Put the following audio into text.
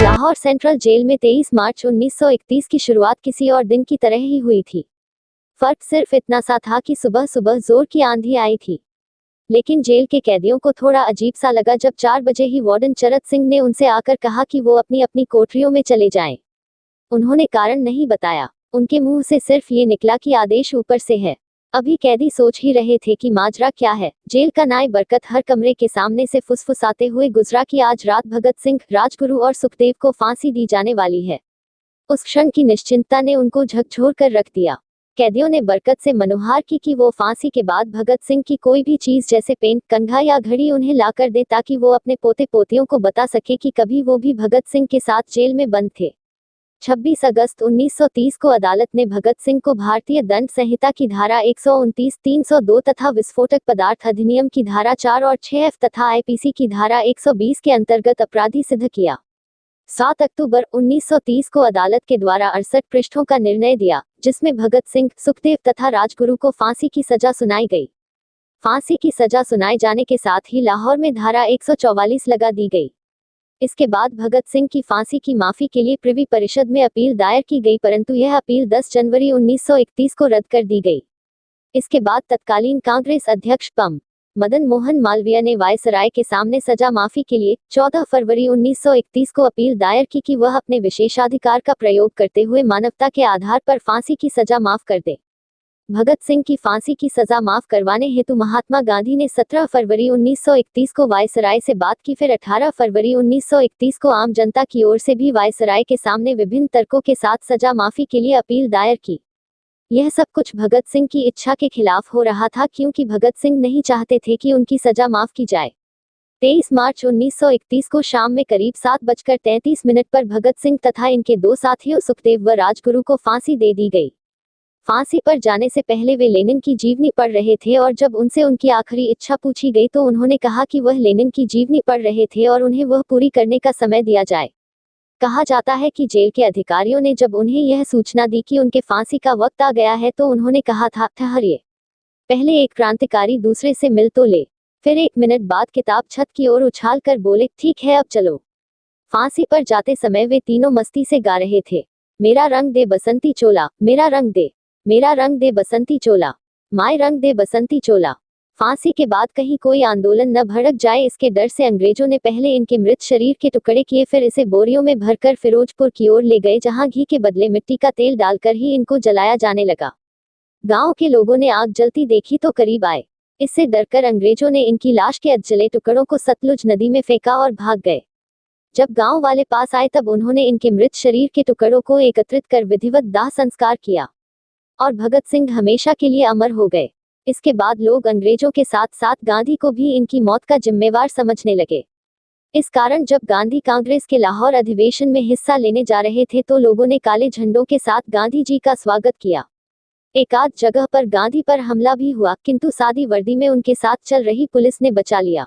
Lahore central jail में 23 मार्च 1931 की शुरुआत किसी और दिन की तरह ही हुई थी। फर्क सिर्फ इतना सा था कि सुबह सुबह जोर की आंधी आई थी। लेकिन जेल के कैदियों को थोड़ा अजीब सा लगा जब 4 बजे ही वार्डन चरत सिंह ने उनसे आकर कहा कि वो अपनी अपनी कोठरियों में चले जाएं। उन्होंने कारण नहीं बताया। उनके मुंह से सिर्फ ये निकला कि आदेश ऊपर से है। अभी कैदी सोच ही रहे थे कि माजरा क्या है। जेल का नाई बरकत हर कमरे के सामने से फुसफुसाते हुए गुजरा कि आज रात भगत सिंह, राजगुरु और सुखदेव को फांसी दी जाने वाली है। उस क्षण की निश्चिंतता ने उनको झकझोर कर रख दिया। कैदियों ने बरकत से मनोहार की कि वो फांसी के बाद भगत सिंह की कोई भी चीज जैसे पेन, कंघा या घड़ी उन्हें ला कर दे ताकि वो अपने पोते पोतियों को बता सके कि कभी वो भी भगत सिंह के साथ जेल में बंद थे। 26 अगस्त 1930 को अदालत ने भगत सिंह को भारतीय दंड संहिता की धारा 129, 302 तथा विस्फोटक पदार्थ अधिनियम की धारा 4 और 6F तथा आईपीसी की धारा 120 के अंतर्गत अपराधी सिद्ध किया। 7 अक्टूबर 1930 को अदालत के द्वारा 68 पृष्ठों का निर्णय दिया, जिसमें भगत सिंह, सुखदेव तथा राजगुरु को फांसी की सजा सुनाई गई। फांसी की सजा सुनाए जाने के साथ ही लाहौर में धारा 144 लगा दी गई। इसके बाद भगत सिंह की फांसी की माफी के लिए प्रिवी परिषद में अपील दायर की गई, परंतु यह अपील 10 जनवरी 1931 को रद्द कर दी गई। इसके बाद तत्कालीन कांग्रेस अध्यक्ष पं. मदन मोहन मालवीय ने वायसराय के सामने सजा माफी के लिए 14 फरवरी 1931 को अपील दायर की कि वह अपने विशेषाधिकार का प्रयोग करते हुए मानवता के आधार पर फांसी की सजा माफ कर दे। भगत सिंह की फांसी की सजा माफ करवाने हेतु महात्मा गांधी ने 17 फरवरी 1931 को वायसराय से बात की। फिर 18 फरवरी 1931 को आम जनता की ओर से भी वायसराय के सामने विभिन्न तर्कों के साथ सजा माफी के लिए अपील दायर की। यह सब कुछ भगत सिंह की इच्छा के खिलाफ हो रहा था, क्योंकि भगत सिंह नहीं चाहते थे कि उनकी सजा माफ की जाए। 23 मार्च 1931 को शाम में करीब 7:33 पर भगत सिंह तथा इनके दो साथियों सुखदेव व राजगुरु को फांसी दे दी गई। फांसी पर जाने से पहले वे लेनिन की जीवनी पढ़ रहे थे और जब उनसे उनकी आखिरी इच्छा पूछी गई तो उन्होंने कहा कि वह लेनिन की जीवनी पढ़ रहे थे और उन्हें वह पूरी करने का समय दिया जाए। कहा जाता है कि जेल के अधिकारियों ने जब उन्हें यह सूचना दी कि उनके फांसी का वक्त आ गया है तो उन्होंने कहा था, ठहरिए, पहले एक क्रांतिकारी दूसरे से मिल तो ले। फिर 1 मिनट बाद किताब छत की ओर उछाल कर बोले, ठीक है अब चलो। फांसी पर जाते समय वे तीनों मस्ती से गा रहे थे, मेरा रंग दे बसंती चोला, मेरा रंग दे, मेरा रंग दे बसंती चोला, माय रंग दे बसंती चोला। फांसी के बाद कहीं कोई आंदोलन न भड़क जाए, इसके डर से अंग्रेजों ने पहले इनके मृत शरीर के टुकड़े किए, फिर इसे बोरियों में भरकर फिरोजपुर की ओर ले गए, जहां घी के बदले मिट्टी का तेल डालकर ही इनको जलाया जाने लगा। गांव के लोगों ने आग जलती देखी तो करीब आए। इससे डरकर अंग्रेजों ने इनकी लाश के अधजले टुकड़ों को सतलुज नदी में फेंका और भाग गए। जब गांव वाले पास आए तब उन्होंने इनके मृत शरीर के टुकड़ों को एकत्रित कर विधिवत दाह संस्कार किया और भगत सिंह हमेशा के लिए अमर हो गए। इसके बाद लोग अंग्रेजों के साथ साथ गांधी को भी इनकी मौत का जिम्मेवार समझने लगे। इस कारण जब गांधी कांग्रेस के लाहौर अधिवेशन में हिस्सा लेने जा रहे थे तो लोगों ने काले झंडों के साथ गांधी जी का स्वागत किया। एक आध जगह पर गांधी पर हमला भी हुआ, किंतु सादी वर्दी में उनके साथ चल रही पुलिस ने बचा लिया।